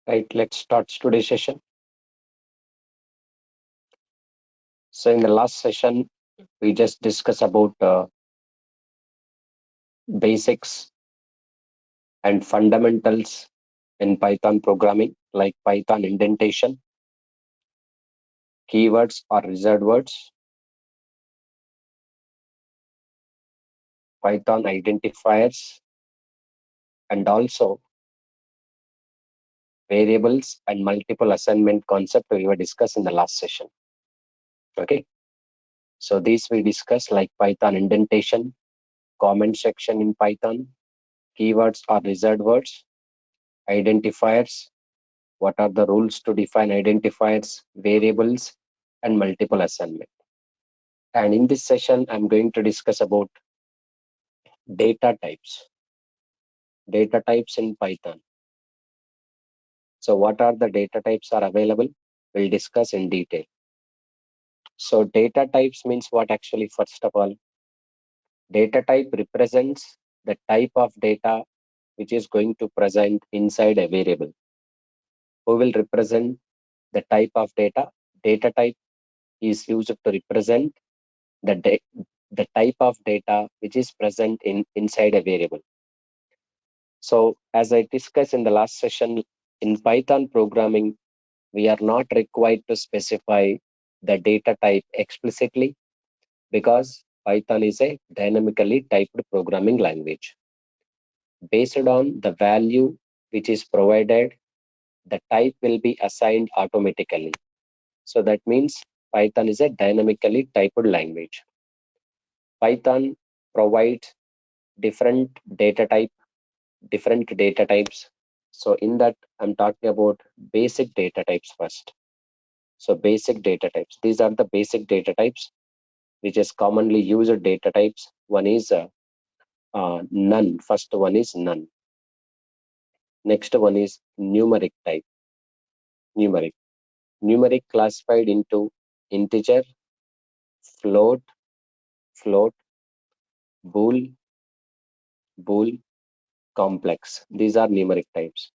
Right, let's start today's session. So in the last session, we just discussed about basics and fundamentals in Python programming, like Python indentation, keywords or reserved words, Python identifiers, and also variables and multiple assignment concept we were discussed in the last session. Okay, so these we discussed like Python indentation, comment section in Python, keywords or reserved words, identifiers, what are the rules to define identifiers, variables, and multiple assignment. And in this session, I'm going to discuss about data types. Data types in Python. So what are the data types are available? We'll discuss in detail. So data types means what actually? First of all, data type represents the type of data which is going to present inside a variable. Who will represent the type of data? Data type is used to represent the type of data which is present inside a variable. So as I discussed in the last session, in Python programming, we are not required to specify the data type explicitly because Python is a dynamically typed programming language. Based on the value which is provided, the type will be assigned automatically. So that means Python is a dynamically typed language. Python provides different data types. So in that, I'm talking about basic data types first. So basic data types, these are the basic data types which is commonly used data types. One is none. First one is none. Next one is numeric type. Numeric classified into integer, float, bool, complex. These are numeric types.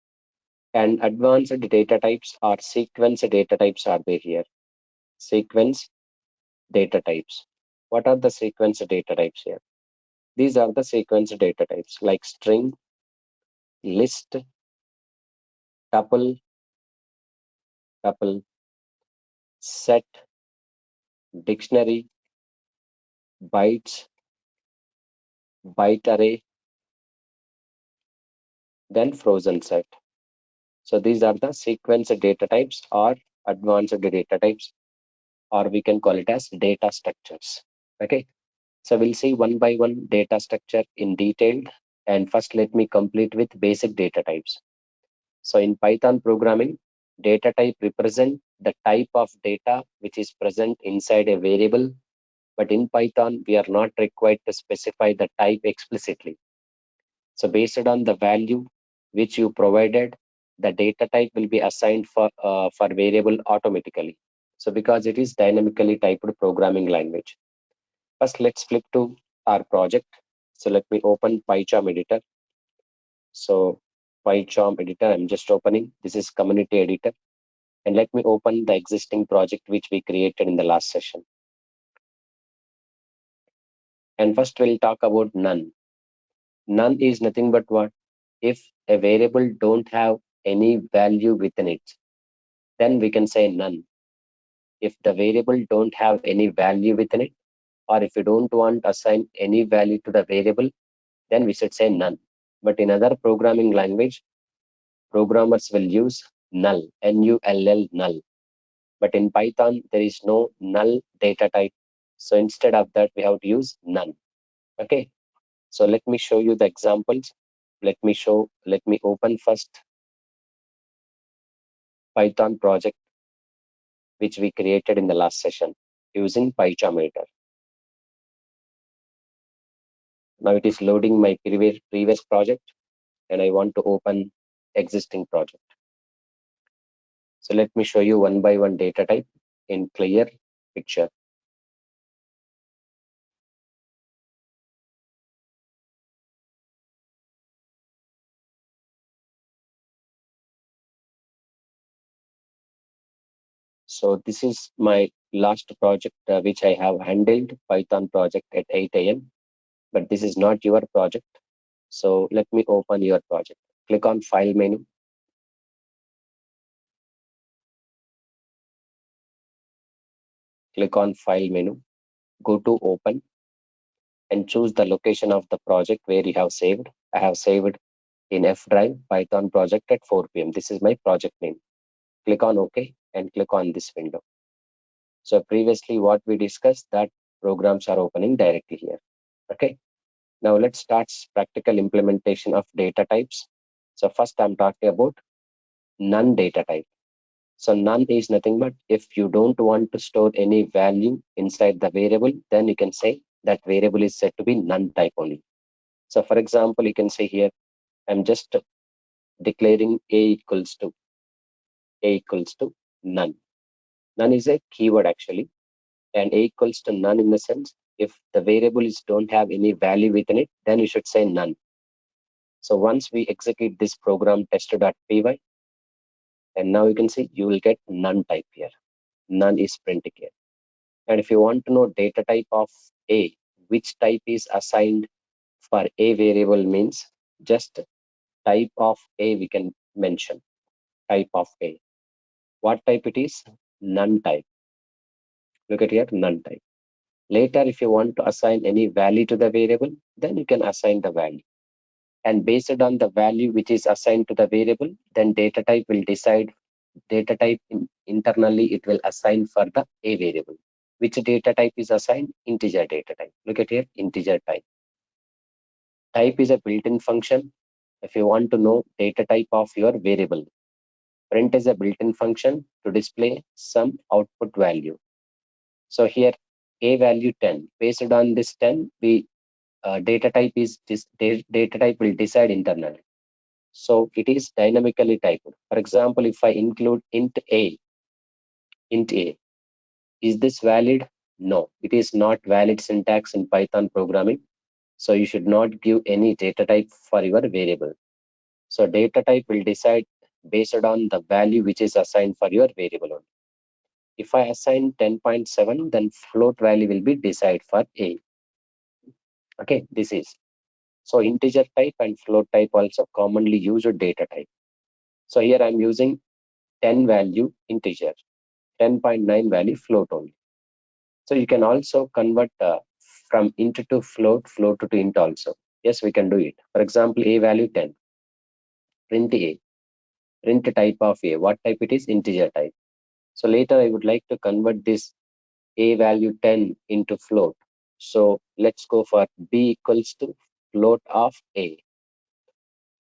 And advanced data types or sequence data types are there here. Sequence data types. What are the sequence data types here? These are the sequence data types like string, list, tuple, set, dictionary, bytes, byte array, then frozen set. So these are the sequence data types or advanced data types, or we can call it as data structures. Okay. So we'll see one by one data structure in detail. And first, let me complete with basic data types. So in Python programming, data type represent the type of data which is present inside a variable. But in Python, we are not required to specify the type explicitly. So based on the value which you provided, the data type will be assigned for variable automatically. So because it is dynamically typed programming language. First, let's flip to our project. So let me open PyCharm editor. So PyCharm editor, I'm just opening. This is community editor. And let me open the existing project which we created in the last session. And first we'll talk about none. None is nothing but what? If a variable don't have any value within it, then we can say none. If the variable don't have any value within it, or if you don't want to assign any value to the variable, then we should say none. But in other programming language, programmers will use null, N-U-L-L, null. But in Python, there is no null data type. So instead of that, we have to use none. Okay. So let me show you the examples. Let me open first Python project, which we created in the last session using PyCharm editor. Now it is loading my previous project and I want to open existing project. So let me show you one by one data type in clear picture. So this is my last project which I have handled, Python project at 8 a.m. But this is not your project. So let me open your project. Click on File menu. Click on File menu. Go to Open and choose the location of the project where you have saved. I have saved in F drive Python project at 4 p.m. This is my project name. Click on OK and click on this window. So previously what we discussed, that programs are opening directly here. Okay. Now let's start practical implementation of data types. So first I'm talking about none data type. So none is nothing but if you don't want to store any value inside the variable, then you can say that variable is set to be none type only. So for example, you can say here, I'm just declaring a equals to none. None is a keyword actually, and a equals to none in the sense if the variables don't have any value within it, then you should say none. So once we execute this program test.py, and now you can see you will get none type here. None is printed here. And if you want to know data type of a, which type is assigned for a variable means just type of a we can mention. Type of a. What type it is? None type. Look at here, none type. Later, if you want to assign any value to the variable, then you can assign the value. And based on the value which is assigned to the variable, then data type will decide data type internally it will assign for the a variable. Which data type is assigned? Integer data type. Look at here, integer type. Type is a built-in function. If you want to know data type of your variable, print is a built-in function to display some output value. So here a value 10. Based on this 10, we data type is this data type will decide internally. So it is dynamically typed. For example, if I include int a, is this valid? No, it is not valid syntax in Python programming. So you should not give any data type for your variable. So data type will decide based on the value which is assigned for your variable. If I assign 10.7, then float value will be decided for a. Okay, this is. So integer type and float type also commonly used data type. So here I'm using 10 value integer, 10.9 value float only. So you can also convert from int to float, float to int also. Yes, we can do it. For example, a value 10, print a, print type of a. What type it is? Integer type. So later I would like to convert this a value 10 into float. So let's go for b equals to float of a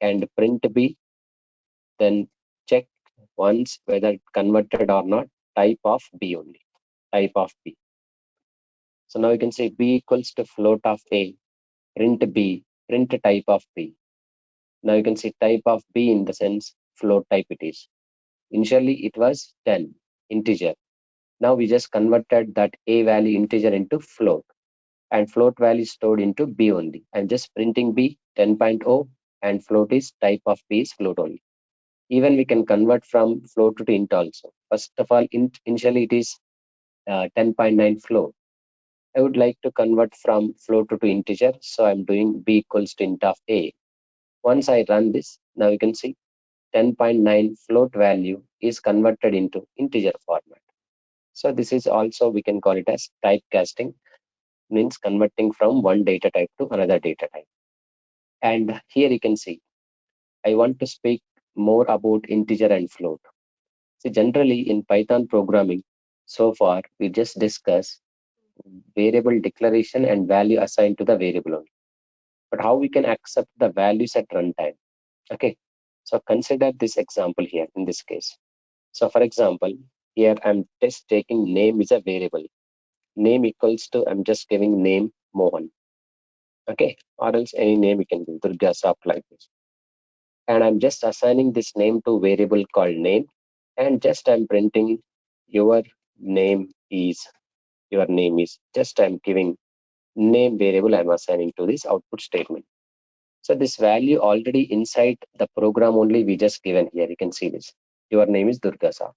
and print b, then check once whether it converted or not, type of b only, type of b. So now you can say b equals to float of a, print b, print type of b. Now you can see type of b in the sense float type it is. Initially it was 10 integer. Now we just converted that a value integer into float, and float value stored into b only. I'm just printing b 10.0 and float is type of b is float only. Even we can convert from float to int also. First of all, initially it is 10.9 float. I would like to convert from float to integer, so I'm doing b equals to int of a. Once I run this, now you can see 10.9 float value is converted into integer format. So this is also, we can call it as typecasting, means converting from one data type to another data type. And here you can see, I want to speak more about integer and float. See, generally in Python programming, so far we just discuss variable declaration and value assigned to the variable only. But how we can accept the values at runtime? Okay, so consider this example here in this case. So for example, here I'm just taking name is a variable. Name equals to, I'm just giving name Mohan. Okay, or else any name you can give, DURGASOFT like this. And I'm just assigning this name to variable called name, and just I'm printing your name is, just I'm giving name variable I'm assigning to this output statement. So this value already inside the program only we just given here. You can see this. Your name is DurgaSoft.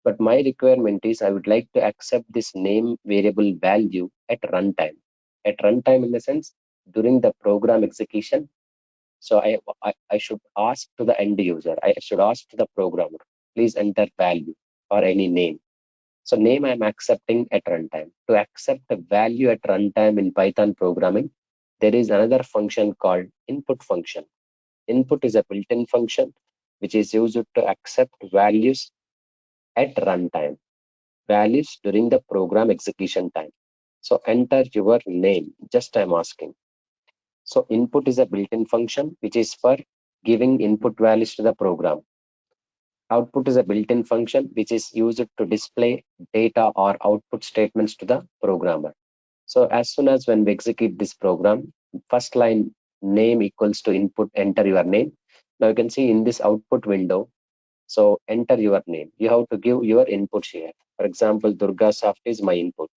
But my requirement is I would like to accept this name variable value at runtime. At runtime in the sense during the program execution. So I should ask to the end user, I should ask to the programmer, please enter value or any name. So name I'm accepting at runtime. To accept a value at runtime in Python programming, there is another function called input function. Input is a built-in function which is used to accept values at runtime, values during the program execution time. So enter your name, just I'm asking. So input is a built-in function which is for giving input values to the program. Output is a built-in function which is used to display data or output statements to the programmer. So as soon as when we execute this program, first line name equals to input, enter your name. Now you can see in this output window, so enter your name. You have to give your inputs here. For example, DURGASOFT is my input.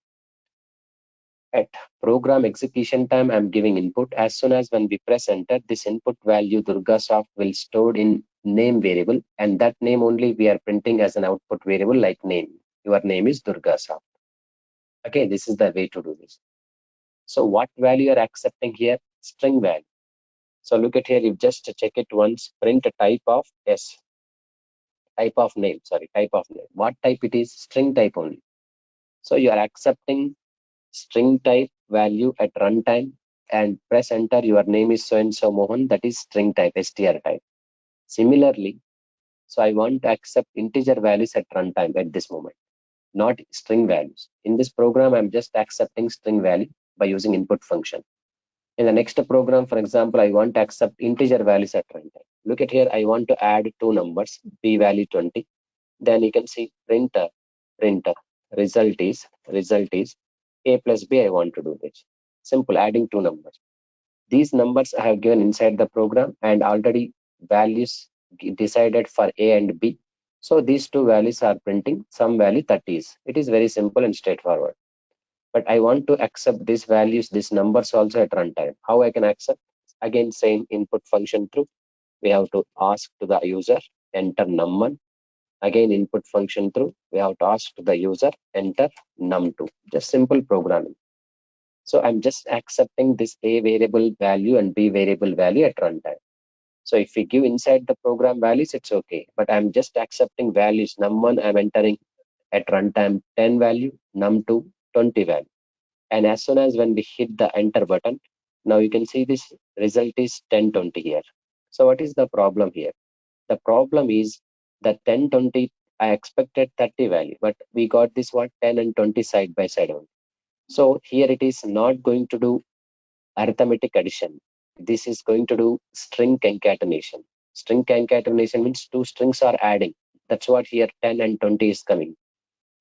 At program execution time, I'm giving input. As soon as when we press enter, this input value DurgaSoft will stored in name variable, and that name only we are printing as an output variable like name. Your name is DurgaSoft. Okay, this is the way to do this. So what value you are accepting here? String value. So look at here, you just check it once, print a type of S, type of name, sorry, type of name. What type it is? String type only. So you are accepting string type value at runtime and press enter, your name is so and so Mohan, that is string type, str type. Similarly, so I want to accept integer values at runtime at this moment, not string values. In this program, I'm just accepting string value by using input function. In the next program, for example, I want to accept integer values at runtime. Look at here, I want to add two numbers, b value 20. Then you can see printer, result is a plus b. I want to do this. Simple, adding two numbers. These numbers I have given inside the program and already values decided for a and b. So these two values are printing some value 30s. It is very simple and straightforward. But I want to accept these values, these numbers also at runtime. How I can accept? Again, same input function through. We have to ask to the user, enter num1. Again, input function through. We have to ask to the user, enter num2. Just simple programming. So I'm just accepting this a variable value and b variable value at runtime. So if we give inside the program values, it's okay. But I'm just accepting values. Num1, I'm entering at runtime 10 value, num2, 20 value. And as soon as when we hit the enter button, now you can see this result is 1020 here. So what is the problem here? The problem is that 1020, I expected 30 value, but we got this what 10 and 20 side by side only. So here it is not going to do arithmetic addition. This is going to do string concatenation. String concatenation means two strings are adding. That's what here 10 and 20 is coming.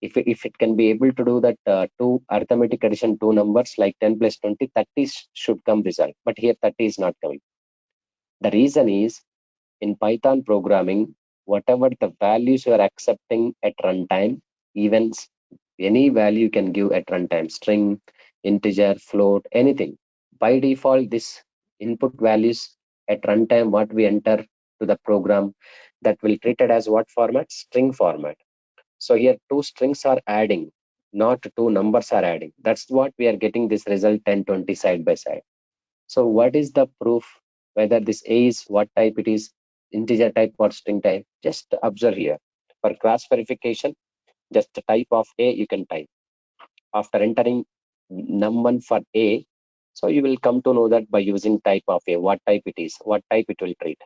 If it can be able to do that two arithmetic addition, two numbers like 10 plus 20, 30 should come result. But here 30 is not coming. The reason is in Python programming, whatever the values you are accepting at runtime, even any value you can give at runtime, string, integer, float, anything. By default, this input values at runtime, what we enter to the program, that will treat it as what format? String format. So here two strings are adding, not two numbers are adding. That's what we are getting this result 1020 side by side. So what is the proof whether this A is what type it is, integer type or string type? Just observe here. For cross verification, just the type of A you can type. After entering num1 for A, so you will come to know that by using type of A, what type it is, what type it will treat.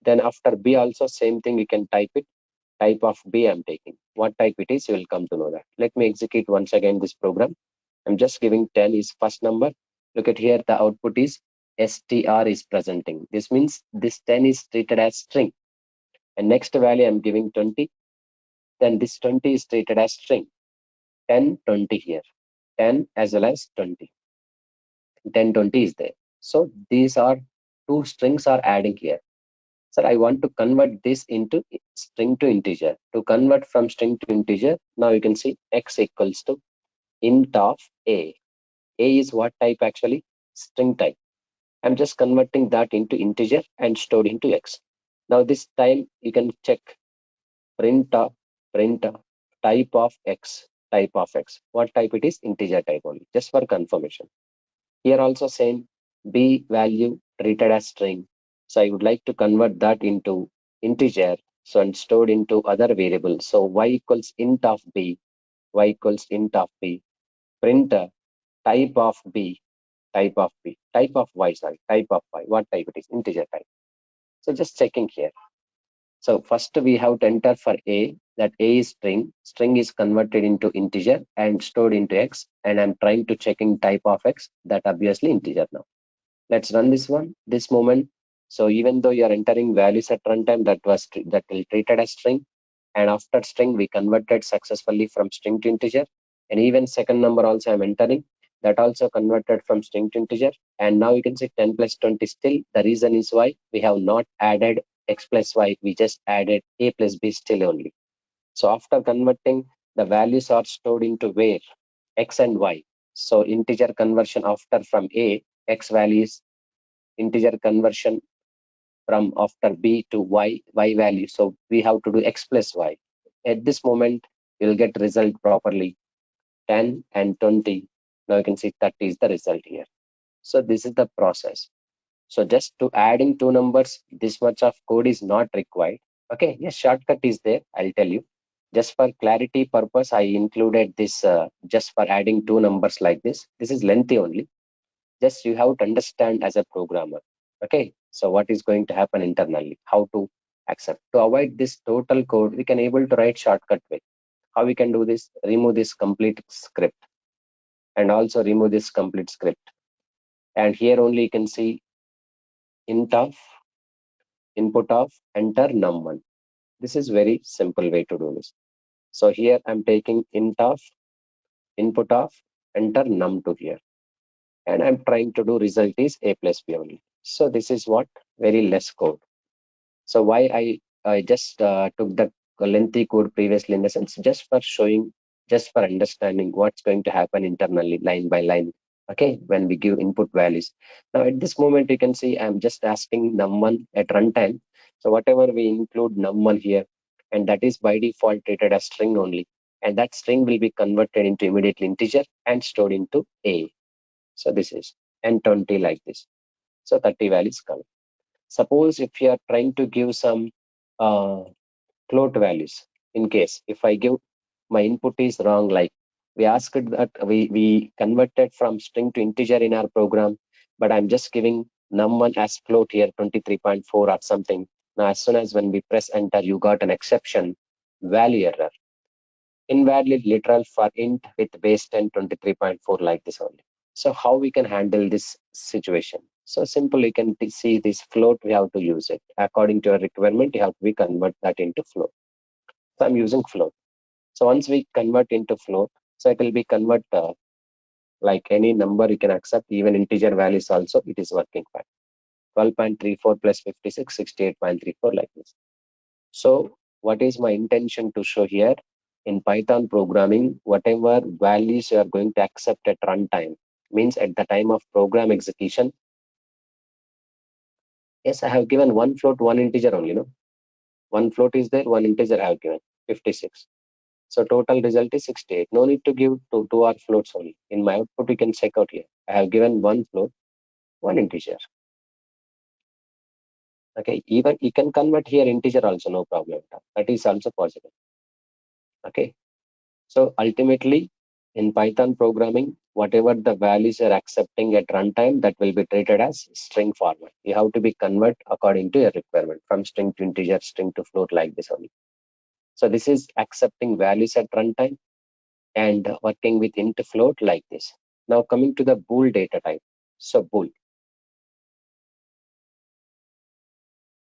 Then after B also same thing, you can type it. Type of B I'm taking. What type it is, you will come to know that. Let me execute once again this program. I'm just giving 10 is first number. Look at here, the output is str is presenting. This means this 10 is treated as string. And next value I'm giving 20. Then this 20 is treated as string. 10, 20 here. 10 as well as 20. 10, 20 is there. So these are two strings are adding here. Sir, I want to convert this into string to integer. To convert from string to integer, now you can see x equals to int of a. A is what type actually? String type. I'm just converting that into integer and stored into x. Now this time you can check print type of x, type of x. What type it is? Integer type only, just for confirmation. Here also same, b value treated as string. So I would like to convert that into integer, so and stored into other variable. So y equals int of b, y equals int of b, print type of b, type of b, type of y, sorry, type of y. What type it is? Integer type. So just checking here. So first we have to enter for a, that a is string. String is converted into integer and stored into x. And I'm trying to checking type of x, that obviously integer now. Let's run this one, this moment. So even though you are entering values at runtime, that will treated as string. And after string, we converted successfully from string to integer. And even second number also I'm entering, that also converted from string to integer. And now you can see 10 plus 20 still. The reason is why we have not added x plus y, we just added a plus b still only. So after converting, the values are stored into where? X and y. So integer conversion after from a, x values, integer conversion from after b to y, y value. So we have to do x plus y. At this moment, you'll get result properly. 10 and 20. Now you can see 30 is the result here. So this is the process. So just to adding two numbers, this much of code is not required. Okay, yes, shortcut is there. I'll tell you. Just for clarity purpose, I included this just for adding two numbers like this. This is lengthy only. Just you have to understand as a programmer. Okay, so what is going to happen internally? How to accept? To avoid this total code, we can able to write shortcut way. How we can do this? Remove this complete script and also remove this complete script. And here only you can see int of input of enter num1. This is very simple way to do this. So here I'm taking int of input of enter num2 here. And I'm trying to do result is a plus b only. So this is what very less code. So why I just took the lengthy code previously in the sense just for showing, just for understanding what's going to happen internally line by line. Okay, when we give input values. Now at this moment you can see I'm just asking num1 at runtime. So whatever we include num1 here, and that is by default treated as string only. And that string will be converted into immediately integer and stored into a. So this is n20 like this. So 30 values come. Suppose if you are trying to give some uh, float values, in case if I give my input is wrong, like we asked that we converted from string to integer in our program, but I'm just giving num1 as float here 23.4 or something. Now as soon as when we press enter, you got an exception value error. Invalid literal for int with base 10 23.4 like this only. So how we can handle this situation? So simple, you can see this float, we have to use it. According to your requirement, you have to convert that into float. So I'm using float. So once we convert into float, so it will be convert like any number you can accept, even integer values also, it is working fine. 12.34 plus 56, 68.34 like this. So what is my intention to show here? In Python programming, whatever values you are going to accept at runtime, means at the time of program execution. Yes, I have given one float, one integer only, no? One float is there, one integer I have given, 56. So total result is 68. No need to give two or floats only. In my output, you can check out here. I have given one float, one integer. Okay, even you can convert here integer also, no problem. That is also possible. Okay. So ultimately, in Python programming, whatever the values you're accepting at runtime, that will be treated as string format. You have to be convert according to your requirement from string to integer, string to float like this only. So this is accepting values at runtime and working with int float like this. Now coming to the bool data type. So bool.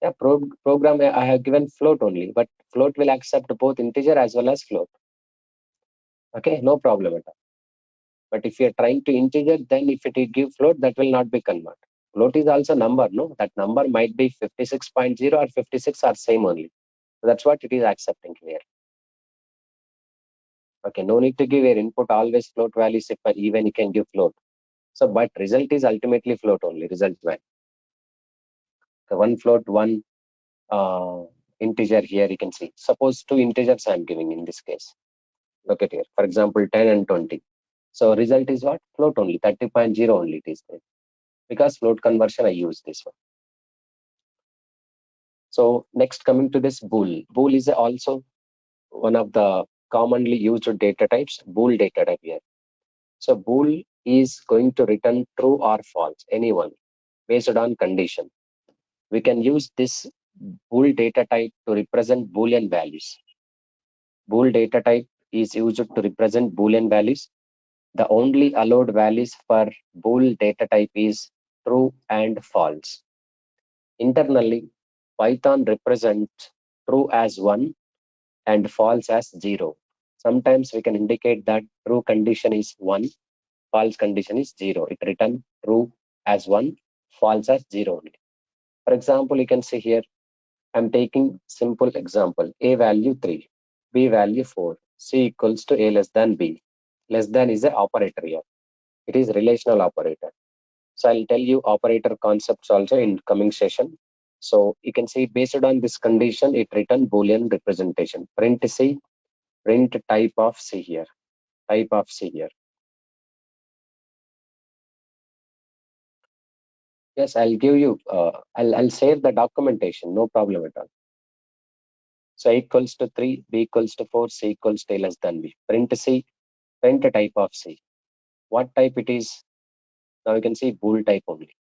Yeah, program I have given float only, but float will accept both integer as well as float. Okay, no problem at all. But if you're trying to integer, then if it give float, that will not be convert. Float is also number, no? That number might be 56.0 or 56 or same only. So that's what it is accepting here. Okay, no need to give your input always float values, if even you can give float. So, but result is ultimately float only, result value. So one float, one integer here you can see. Suppose two integers I'm giving in this case. Look at here. For example, 10 and 20. So result is what? Float only, 30.0 only it is there. Because float conversion, I use this one. So next, coming to this bool. Bool is also one of the commonly used data types, bool data type here. So bool is going to return true or false, anyone, based on condition. We can use this bool data type to represent Boolean values. Bool data type is used to represent Boolean values. The only allowed values for bool data type is true and false. Internally, Python represents true as 1 and false as 0. Sometimes we can indicate that true condition is 1, false condition is 0. It returns true as 1, false as 0 only. For example, you can see here, I'm taking simple example, A value 3, B value 4, C equals to A less than B. Less than is a operator here. It is relational operator. So I'll tell you operator concepts also in coming session. So you can see based on this condition, it return Boolean representation. Print C, print type of C here. Type of C here. Yes, I'll give you, I'll save the documentation, no problem at all. So A equals to 3, B equals to 4, C equals to A less than B. Print C, print type of C. What type it is? Now you can see bool type only.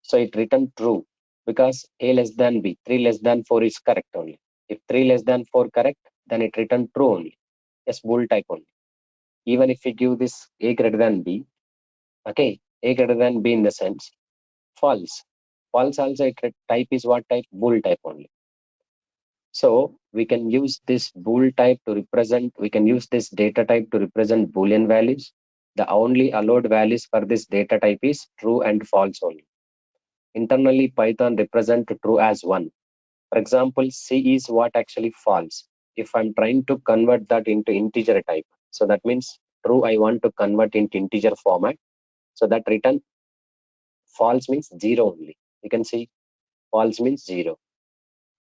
So it returned true because A less than B, 3 less than 4 is correct only. If 3 less than 4 correct, then it returned true only. Yes, bool type only. Even if we give this A greater than B, okay, A greater than B in the sense false. False also type is what type? Bool type only. So we can use this bool type to represent, we can use this data type to represent Boolean values. The only allowed values for this data type is true and false only. Internally, Python represent true as 1. For example, C is what actually false. If I'm trying to convert that into integer type, so that means true I want to convert into integer format. So that return false means 0 only. You can see false means 0.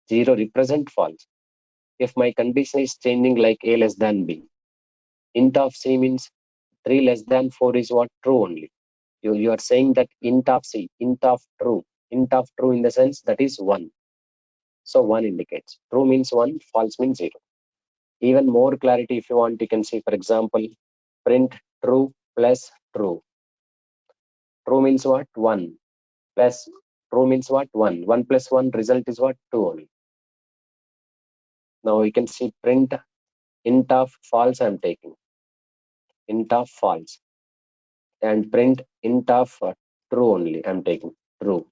0 represent false. If my condition is changing like A less than B, int of C means 3 less than 4 is what? True only. You are saying that int of C, int of true in the sense that is 1. So 1 indicates. True means 1, false means 0. Even more clarity if you want, you can see, for example, print true plus true. True means what? 1 plus true means what? 1. 1 plus 1 result is what? 2 only. Now you can see print int of false I'm taking. Int of false. And print int of true only I'm taking. True.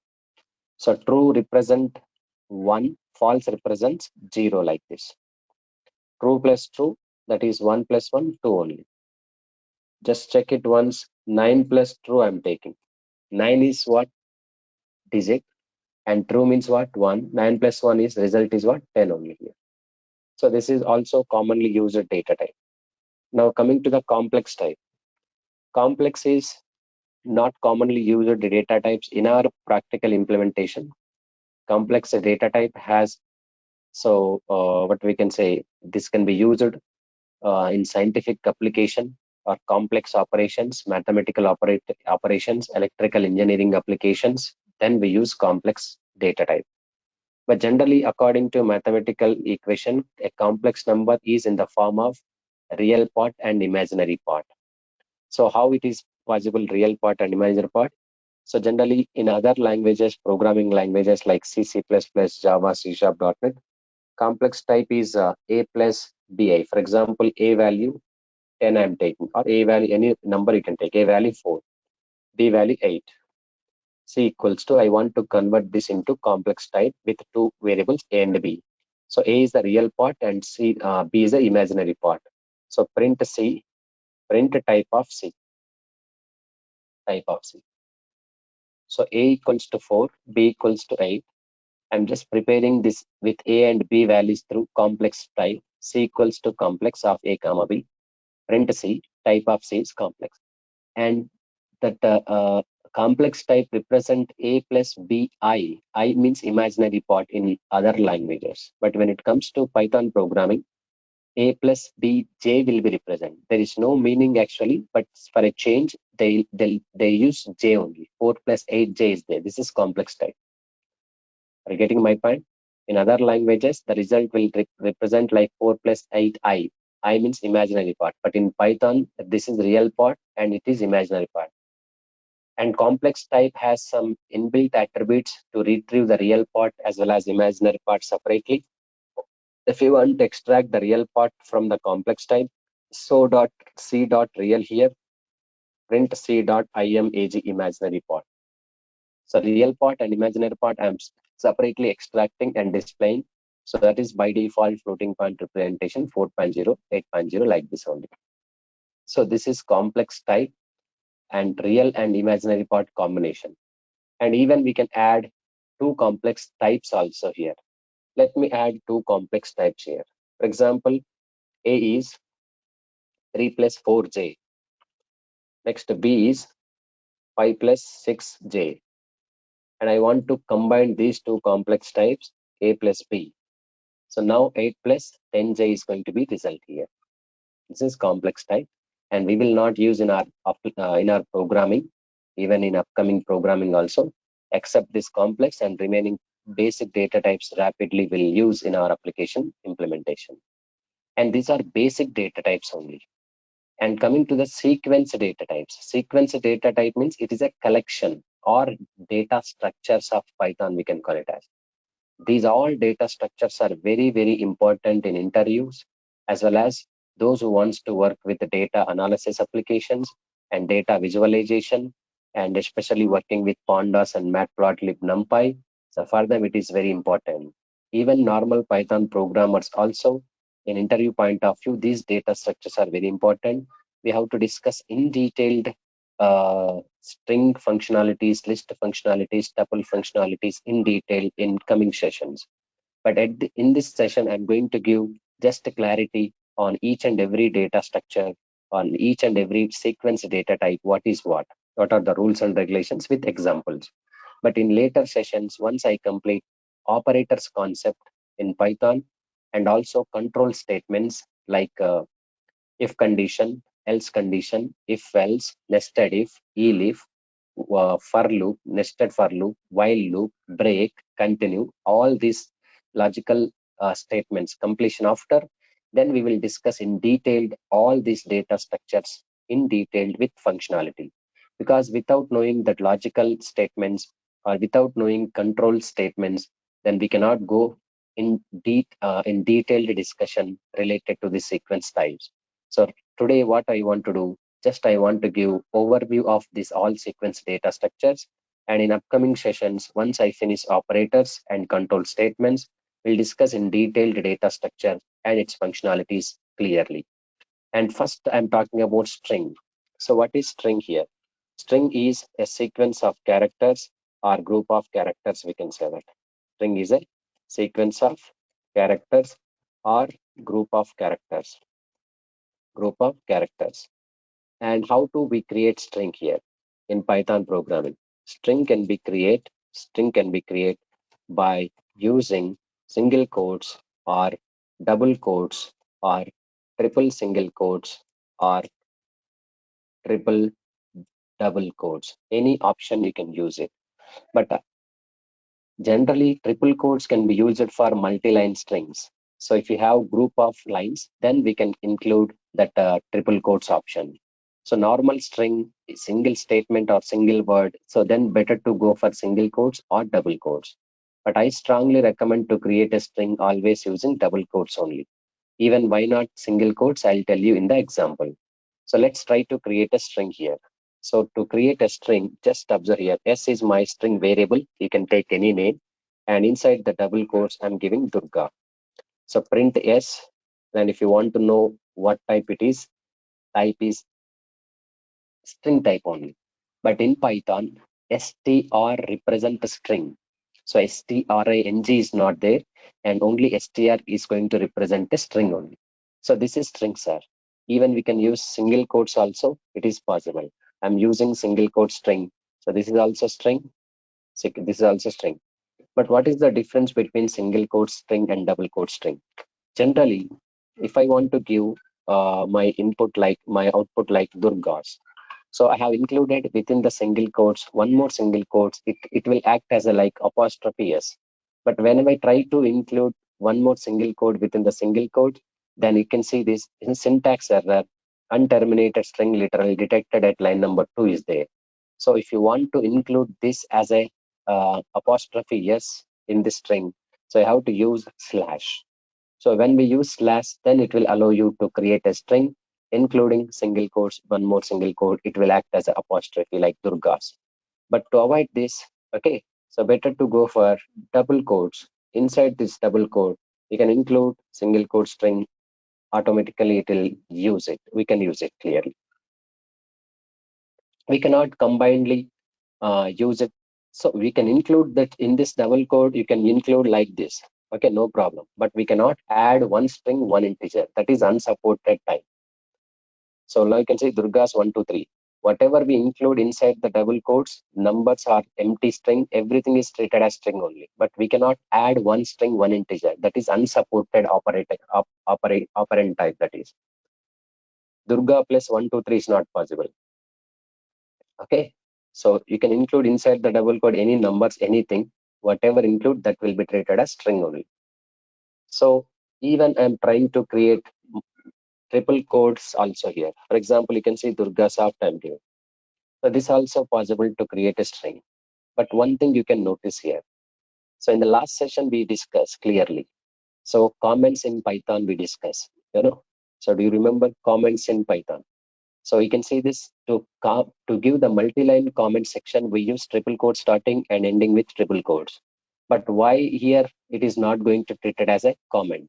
So true represent 1, false represents 0 like this. True plus true, that is 1 plus 1, 2 only. Just check it once. 9 plus true I'm taking. 9 is what? Digit. And true means what? 1. 9 plus 1 is result is what? 10 only here. So this is also commonly used data type. Now coming to the complex type. Complex is not commonly used data types in our practical implementation. Complex data type has, so what we can say, this can be used in scientific application or complex operations, mathematical operations, electrical engineering applications. Then we use complex data type. But generally, according to mathematical equation, a complex number is in the form of real part and imaginary part. So how it is possible real part and imaginary part? So generally in other languages, programming languages like C, C++, Java, C#, .NET, complex type is A plus BI. For example, A value 10 I'm taking, or A value, any number you can take, A value 4, B value 8. C equals to, I want to convert this into complex type with two variables A and B. So A is the real part and B is the imaginary part. So print C, print type of C, type of C. So A equals to 4, B equals to 8. I'm just preparing this with A and B values through complex type. C equals to complex of A comma B. Print C, type of C is complex. And that complex type represent A plus B I. I means imaginary part in other languages. But when it comes to Python programming, A plus B, J will be represented. There is no meaning actually, but for a change, they use J only. 4 plus 8J is there. This is complex type. Are you getting my point? In other languages, the result will represent like 4 plus 8I. I means imaginary part. But in Python, this is real part and it is imaginary part. And complex type has some inbuilt attributes to retrieve the real part as well as imaginary part separately. If you want to extract the real part from the complex type, so dot c dot real here, print c dot imag imaginary part. So real part and imaginary part I'm separately extracting and displaying. So that is by default floating point representation 4.0, 8.0 like this only. So this is complex type and real and imaginary part combination. And even we can add two complex types also here. Let me add two complex types here. For example, A is 3 plus 4J. Next B is 5 plus 6J. And I want to combine these two complex types, A plus B. So now 8 plus 10J is going to be result here. This is complex type, and we will not use in our programming, even in upcoming programming also, except this complex and remaining basic data types rapidly will use in our application implementation. And these are basic data types only. And coming to the sequence data types, sequence data type means it is a collection or data structures of Python, we can call it as. These all data structures are very, very important in interviews, as well as those who wants to work with the data analysis applications and data visualization, and especially working with pandas and matplotlib numpy. So for them, it is very important. Even normal Python programmers also, in interview point of view, these data structures are very important. We have to discuss in detailed string functionalities, list functionalities, tuple functionalities in detail in coming sessions. But in this session, I'm going to give just a clarity on each and every data structure, on each and every sequence data type, what is what are the rules and regulations with examples. But in later sessions, once I complete operators concept in Python and also control statements like if condition, else condition, if else, nested if, elif, for loop, nested for loop, while loop, break, continue, all these logical statements completion after, then we will discuss in detail all these data structures in detail with functionality. Because without knowing that logical statements or without knowing control statements, then we cannot go in detailed discussion related to the sequence types. So today what I want to do, just I want to give overview of this all sequence data structures. And in upcoming sessions, once I finish operators and control statements, we'll discuss in detailed data structure and its functionalities clearly. And first I'm talking about string. So what is string here? String is a sequence of characters or group of characters, we can say that. String is a sequence of characters or group of characters. And how do we create string here in Python programming? String can be created by using single quotes or double quotes or triple single quotes or triple double quotes. Any option you can use it. But generally, triple quotes can be used for multi-line strings. So if you have group of lines, then we can include that triple quotes option. So normal string, single statement or single word. So then better to go for single quotes or double quotes. But I strongly recommend to create a string always using double quotes only. Even why not single quotes, I'll tell you in the example. So let's try to create a string here. So to create a string, just observe here, S is my string variable. You can take any name. And inside the double quotes, I'm giving Durga. So print S. And if you want to know what type it is, type is string type only. But in Python, str represent a string. So string is not there, and only str is going to represent a string only. So this is string, sir. Even we can use single quotes also, it is possible. I'm using single quote string. So this is also string. This is also string. But what is the difference between single quote string and double quote string? Generally, if I want to give my input like my output like Durgas, so I have included within the single quotes one more single quotes. It will act as a like apostrophe s. But whenever I try to include one more single quote within the single quote, then you can see this in syntax error. Unterminated string literally detected at line number 2 is there. So if you want to include this as a apostrophe s in this string, so you have to use slash. So when we use slash, then it will allow you to create a string, including single quotes, one more single quote. It will act as an apostrophe like Durgas. But to avoid this, okay, so better to go for double quotes. Inside this double quote, we can include single quote string. Automatically, it will use it. We can use it clearly. We cannot combinedly use it. So we can include that in this double quote. You can include like this. Okay, no problem. But we cannot add one string, one integer. That is unsupported type. So now you can say Durga's 1, 2, 3. Whatever we include inside the double quotes, numbers are empty string. Everything is treated as string only. But we cannot add one string, one integer. That is unsupported operand type. That is Durga plus 1, 2, 3 is not possible. Okay. So you can include inside the double quote any numbers, anything, whatever include that will be treated as string only. So even I'm trying to create triple quotes also here. For example, you can see DURGASOFT I'm giving. So this also possible to create a string. But one thing you can notice here. So in the last session we discussed clearly. So comments in Python we discussed. So do you remember comments in Python? So you can see this to give the multi-line comment section, we use triple quotes starting and ending with triple quotes. But why here it is not going to treat it as a comment?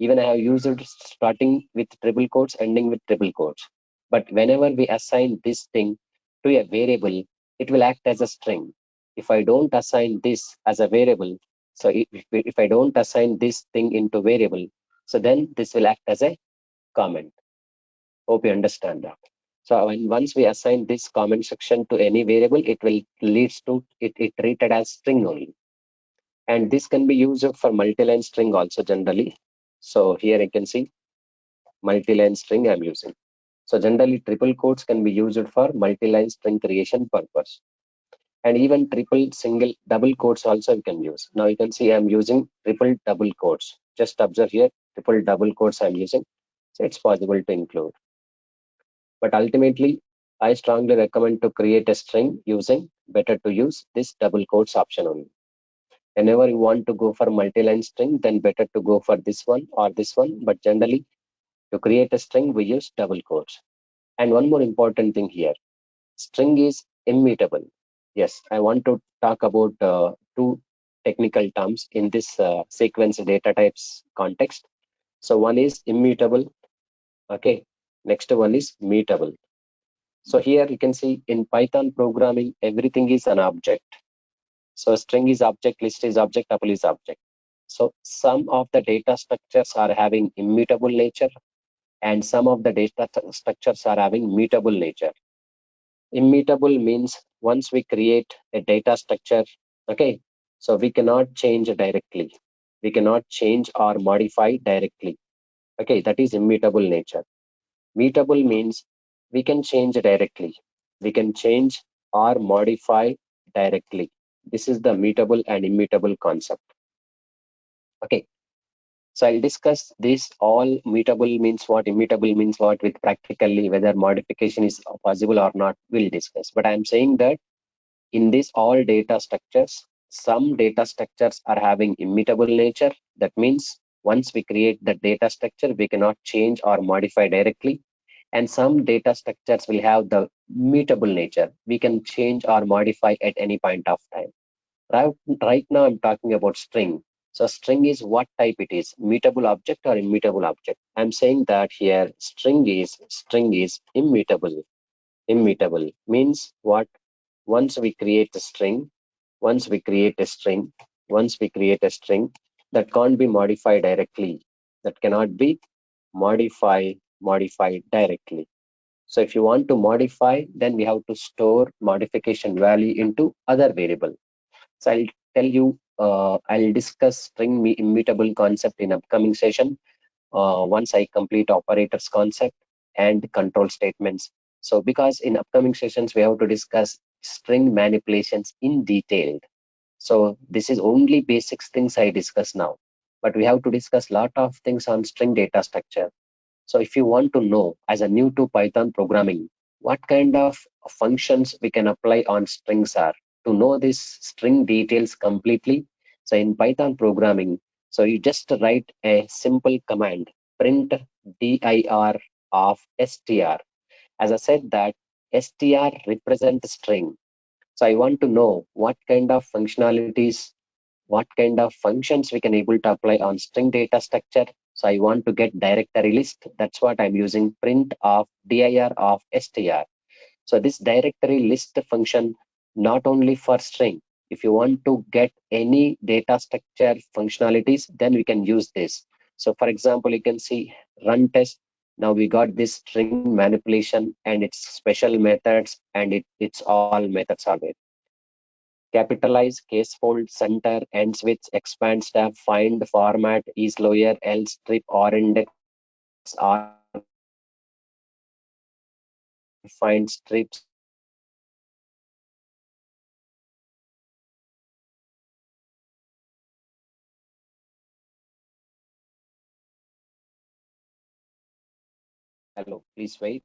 Even I have used it starting with triple quotes, ending with triple quotes. But whenever we assign this thing to a variable, it will act as a string. If I don't assign this as a variable, so if I don't assign this thing into variable, so then this will act as a comment. Hope you understand that. So once we assign this comment section to any variable, it will leads to it treated as string only. And this can be used for multi-line string also generally. So here you can see multi-line string I'm using. So generally triple quotes can be used for multi-line string creation purpose. And even triple single double quotes also you can use. Now you can see I'm using triple double quotes. Just observe here, triple double quotes I'm using. So it's possible to include. But ultimately, I strongly recommend to create a string using better to use this double quotes option only. Whenever you want to go for multi-line string, then better to go for this one or this one. But generally, to create a string, we use double quotes. And one more important thing here, string is immutable. Yes, I want to talk about two technical terms in this sequence data types context. So one is immutable. Okay. Next one is mutable. So here you can see in Python programming, everything is an object. So string is object, list is object, tuple is object. So some of the data structures are having immutable nature and some of the data structures are having mutable nature. Immutable means once we create a data structure, okay, so we cannot change directly. We cannot change or modify directly. Okay, that is immutable nature. Mutable means we can change directly. We can change or modify directly. This is the mutable and immutable concept. Okay, so I'll discuss this all. Mutable means what, immutable means what, with practically whether modification is possible or not, we'll discuss. But I'm saying that in this all data structures, some data structures are having immutable nature. That means once we create the data structure, we cannot change or modify directly. And some data structures will have the mutable nature. We can change or modify at any point of time. Right now, I'm talking about string. So string is what type it is, mutable object or immutable object. I'm saying that here string is immutable. Immutable means what? Once we create a string, once we create a string, once we create a string that can't be modified directly, that cannot be modified directly. So if you want to modify, then we have to store modification value into other variable. So I'll tell you, I'll discuss string immutable concept in upcoming session. once I complete operators concept and control statements. So because in upcoming sessions, we have to discuss string manipulations in detail. So this is only basics things I discuss now, but we have to discuss lot of things on string data structure. So if you want to know as a new to Python programming, what kind of functions we can apply on strings are, to know this string details completely. So in Python programming, so you just write a simple command, print dir of str. As I said that str represents string. So I want to know what kind of functionalities, what kind of functions we can able to apply on string data structure. So I want to get directory list. That's what I'm using, print of dir of str. So this directory list function not only for string. If you want to get any data structure functionalities, then we can use this. So for example, you can see run test. Now we got this string manipulation and its special methods, and it's all methods are there. Capitalize, case fold, center, end switch, expand step, find, format, is lower, else, strip, or index, find, strips. Hello, please wait.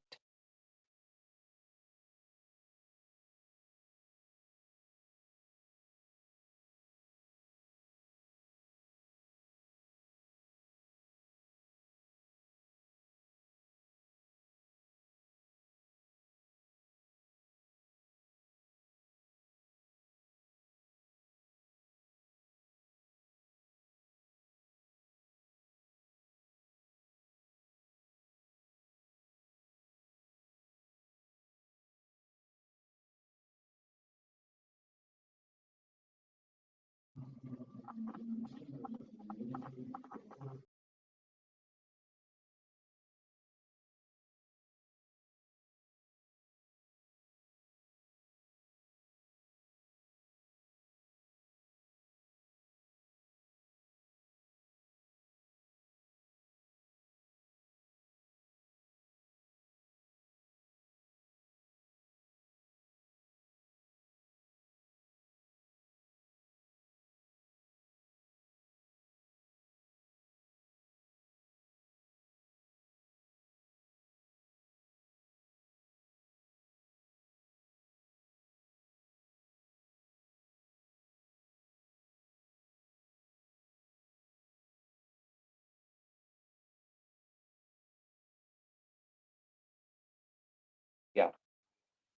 Yeah.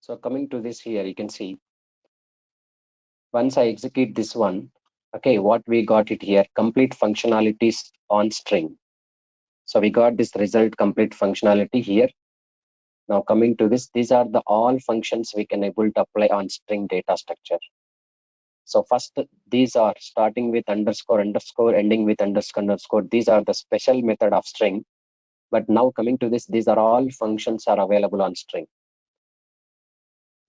So coming to this here, you can see once I execute this one, okay, what we got it here, complete functionalities on string. So we got this result complete functionality here. Now coming to this, these are the all functions we can able to apply on string data structure. So first, these are starting with underscore underscore, ending with underscore underscore. These are the special method of string. But now coming to this, these are all functions are available on string.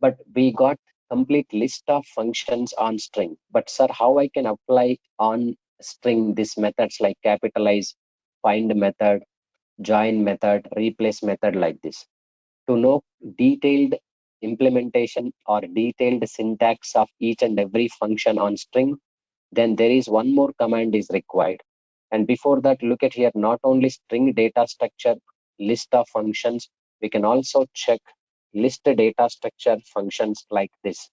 But we got complete list of functions on string. But sir, how I can apply on string these methods like capitalize, find method, join method, replace method like this? To know detailed implementation or detailed syntax of each and every function on string, then there is one more command is required. And before that, look at here, not only string data structure, list of functions, we can also check list data structure functions like this.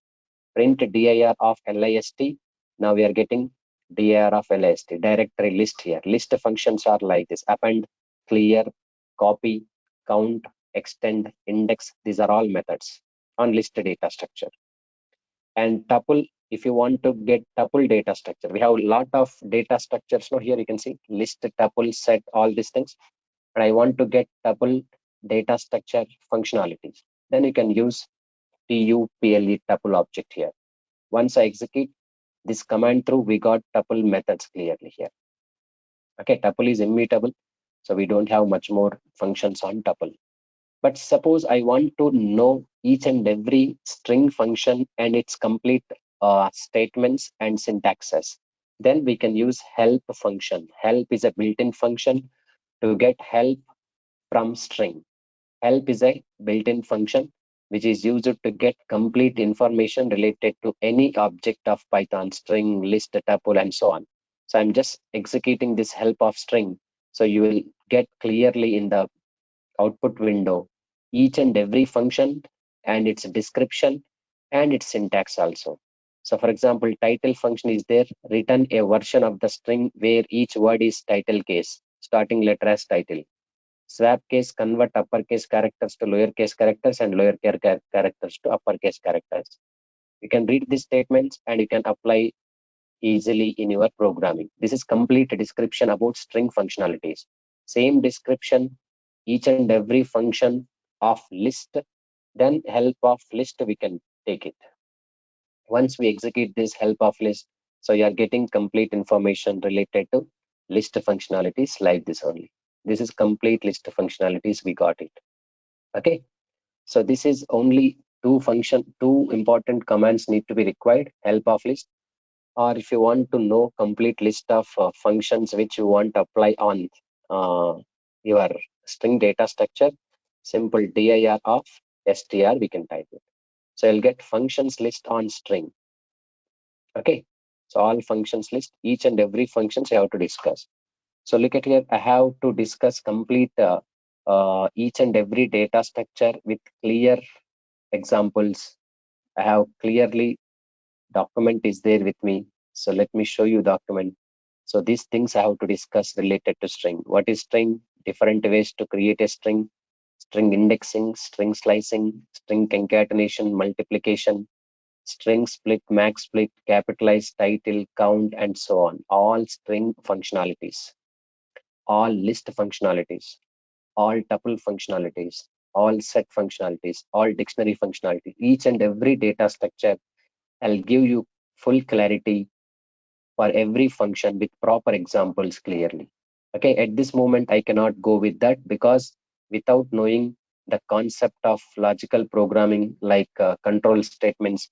Print dir of list. Now we are getting dir of list, directory list here. List functions are like this: append, clear, copy, count, extend, index. These are all methods on list data structure. And tuple, if you want to get tuple data structure, we have a lot of data structures. Now here you can see list, tuple, set, all these things. And I want to get tuple data structure functionalities. Then you can use tuple tuple object here. Once I execute this command through, we got tuple methods clearly here. Okay, tuple is immutable, so we don't have much more functions on tuple. But suppose I want to know each and every string function and its complete statements and syntaxes. Then we can use help function. Help is a built-in function to get help from string. Help is a built-in function which is used to get complete information related to any object of Python, string, list, tuple, and so on. So I'm just executing this help of string. So you will get clearly in the output window each and every function and its description and its syntax also. So for example, title function is there, return a version of the string where each word is title case, starting letter as title. Swap case, convert uppercase characters to lowercase characters and lowercase characters to uppercase characters. You can read these statements and you can apply easily in your programming. This is complete description about string functionalities. Same description, each and every function of list, then help of list we can take it. Once we execute this help of list, so you are getting complete information related to list functionalities like this only. This is complete list functionalities, we got it. Okay, so this is only two important commands need to be required, help of list, or if you want to know complete list of functions which you want to apply on your string data structure, simple dir of str we can type it. So you'll get functions list on string. Okay, so all functions list, each and every functions you have to discuss. So look at here, I have to discuss complete each and every data structure with clear examples. I have clearly document is there with me. So let me show you document. So these things I have to discuss related to string. What is string? Different ways to create a string. String indexing, string slicing, string concatenation, multiplication, string split, max split, capitalize, title, count, and so on. All string functionalities, all list functionalities, all tuple functionalities, all set functionalities, all dictionary functionality. Each and every data structure, I'll give you full clarity for every function with proper examples clearly. Okay, at this moment, I cannot go with that because without knowing the concept of logical programming like control statements,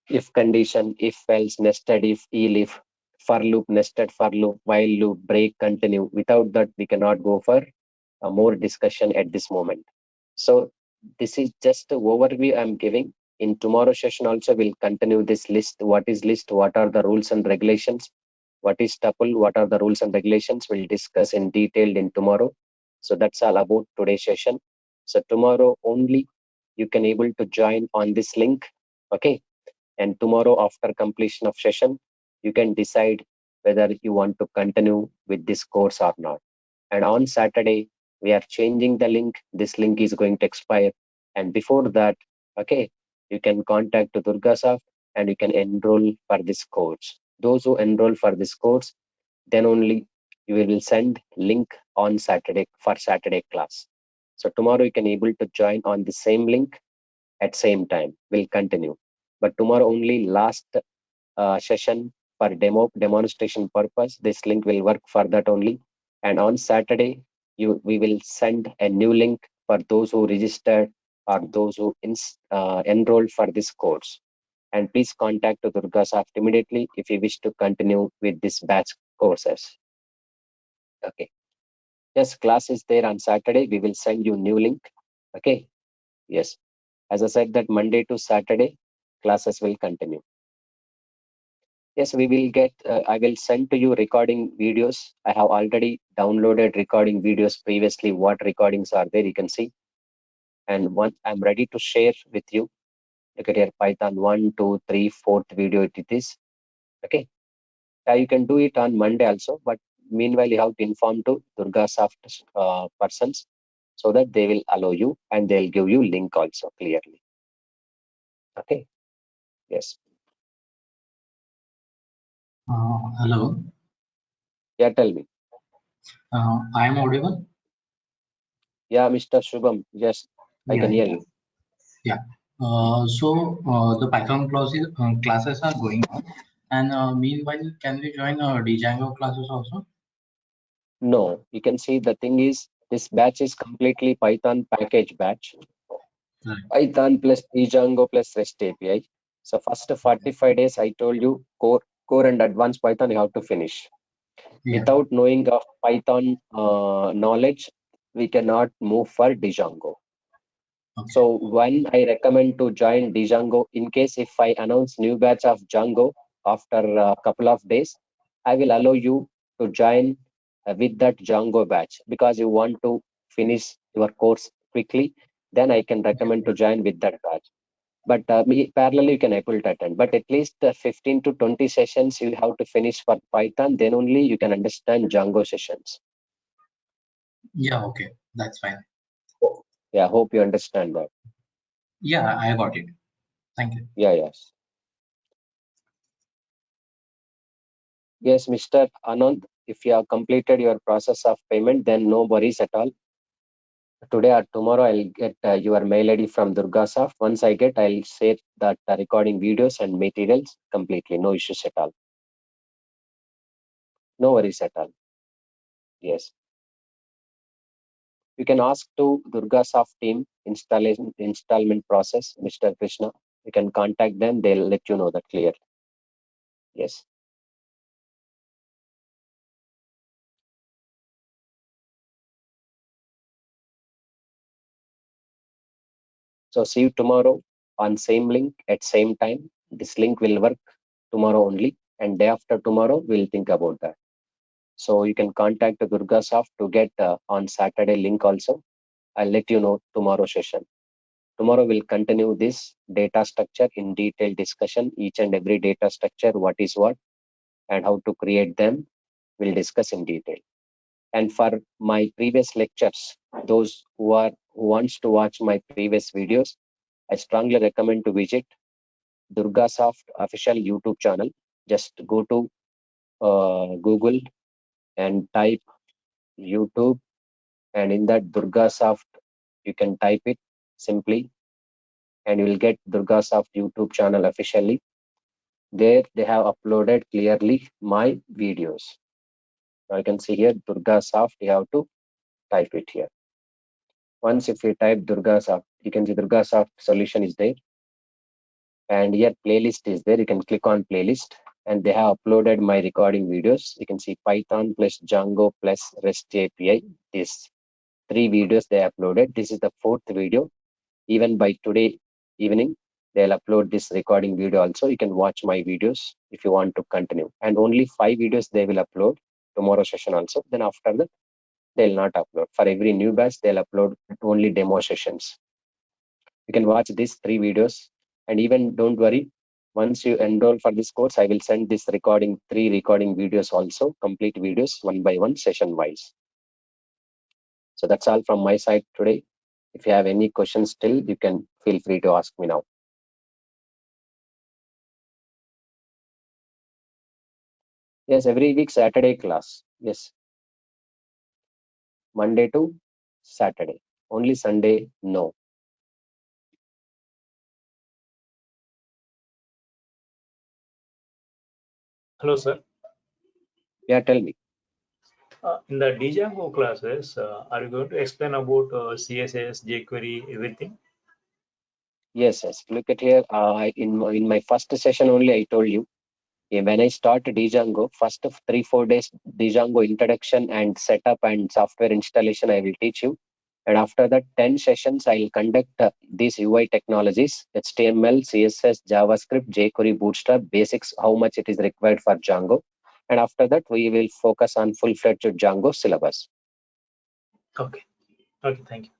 if condition, if else, nested if, elif, for loop, nested for loop, while loop, break, continue. Without that, we cannot go for more discussion at this moment. So this is just an overview I'm giving. In tomorrow's session also, we'll continue this list. What is list? What are the rules and regulations? What is tuple? What are the rules and regulations? We'll discuss in detail in tomorrow. So that's all about today's session. So tomorrow only you can able to join on this link. Okay. And tomorrow after completion of session, you can decide whether you want to continue with this course or not. And on Saturday, we are changing the link. This link is going to expire. And before that, okay, you can contact to DURGASOFT and you can enroll for this course. Those who enroll for this course, then only you will send link on Saturday for Saturday class. So tomorrow you can able to join on the same link at same time. We'll continue. But tomorrow only last session for demonstration purpose. This link will work for that only. And on Saturday, we will send a new link for those who registered or those who enrolled for this course. And please contact to DurgaSoft immediately if you wish to continue with this batch courses. Okay. Yes, class is there on Saturday. We will send you new link. Okay. Yes. As I said that Monday to Saturday, classes will continue. Yes, we will get, I will send to you recording videos. I have already downloaded recording videos previously. What recordings are there, you can see. And one, I'm ready to share with you. Look at here, Python 1, 2, 3, 4th video it is. Okay. You can do it on Monday also, but meanwhile, you have to inform to DurgaSoft persons so that they will allow you and they'll give you link also clearly. Okay. Yes. Hello. Yeah, tell me. I am audible. Yeah, Mr. Shubham. Yes, I can hear you. Yeah. The Python classes are going on, and meanwhile, can we join DJANGO classes also? No, you can see the thing is this batch is completely Python package batch. Right. Python plus DJANGO plus REST API. So first 45 days, I told you core and advanced Python you have to finish. Yeah. Without knowing of Python knowledge, we cannot move for DJANGO. Okay. So when I recommend to join DJANGO, in case if I announce new batch of Django after a couple of days, I will allow you to join with that Django batch because you want to finish your course quickly. Then I can recommend to join with that batch. But parallelly, you can able to attend. But at least 15 to 20 sessions you have to finish for Python. Then only you can understand Django sessions. Yeah. Okay. That's fine. Yeah, hope you understand that. Yeah, I got it. Thank you. Yeah, yes. Yes, Mr. Anand, if you have completed your process of payment, then no worries at all. Today or tomorrow, I'll get your mail ID from DurgaSoft. Once I get, I'll share that recording videos and materials completely. No issues at all. No worries at all. Yes. You can ask to DurgaSoft team installment process, Mr. Krishna. You can contact them. They'll let you know that clearly. Yes. So see you tomorrow on same link at same time. This link will work tomorrow only, and day after tomorrow we'll think about that. So you can contact DurgaSoft to get on Saturday link also. I'll let you know tomorrow session. Tomorrow we'll continue this data structure in detailed discussion, each and every data structure, what is what, and how to create them. We'll discuss in detail. And for my previous lectures, those who wants to watch my previous videos, I strongly recommend to visit DurgaSoft official YouTube channel. Just go to Google and type YouTube, and in that DurgaSoft, you can type it simply, and you will get DurgaSoft YouTube channel officially. There they have uploaded clearly my videos. Now you can see here DurgaSoft. You have to type it here. Once if you type DurgaSoft, you can see DurgaSoft solution is there, and here playlist is there. You can click on playlist, and they have uploaded my recording videos. You can see Python plus Django plus REST API. These three videos they uploaded. This is the fourth video. Even by today evening, they'll upload this recording video also. You can watch my videos if you want to continue. And only 5 videos they will upload tomorrow session also. Then after that, they'll not upload. For every new batch, they'll upload only demo sessions. You can watch these 3 videos, and even don't worry. Once you enroll for this course, I will send this three recording videos also, complete videos, one by one, session wise. So that's all from my side today. If you have any questions still, you can feel free to ask me now. Yes, every week Saturday class. Yes, Monday to Saturday. Only Sunday, no. Hello, sir. Yeah, tell me. In the DJANGO classes, are you going to explain about CSS, jQuery, everything? Yes, yes. Look at here. In my first session only, I told you. When I start DJANGO, first of 3-4 days, DJANGO introduction and setup and software installation, I will teach you. And after that, 10 sessions, I will conduct these UI technologies, HTML, CSS, JavaScript, jQuery, Bootstrap, basics, how much it is required for Django. And after that, we will focus on full-fledged Django syllabus. Okay. Okay, thank you.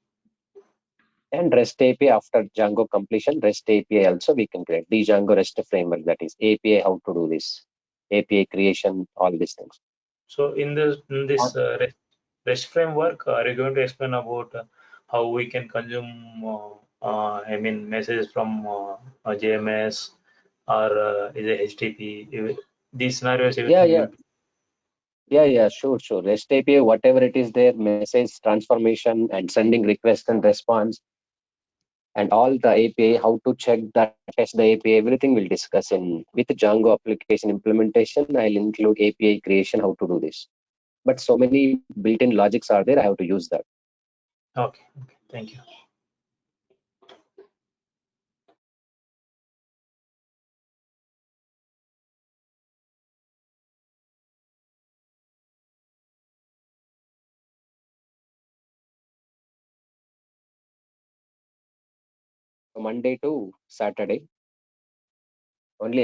And REST API after Django completion, REST API also we can create. Django REST framework, that is API, how to do this. API creation, all these things. So in this REST framework, are you going to explain about how we can consume, messages from JMS or is it HTTP? These scenarios, Yeah, everything yeah. will be. Yeah, sure. REST API, whatever it is there, message transformation and sending request and response, and all the API, how to check that, test the API, everything we'll discuss in with Django application implementation. I'll include API creation, how to do this. But so many built-in logics are there, I have to use that. Okay, okay, thank you. Monday to Saturday. Only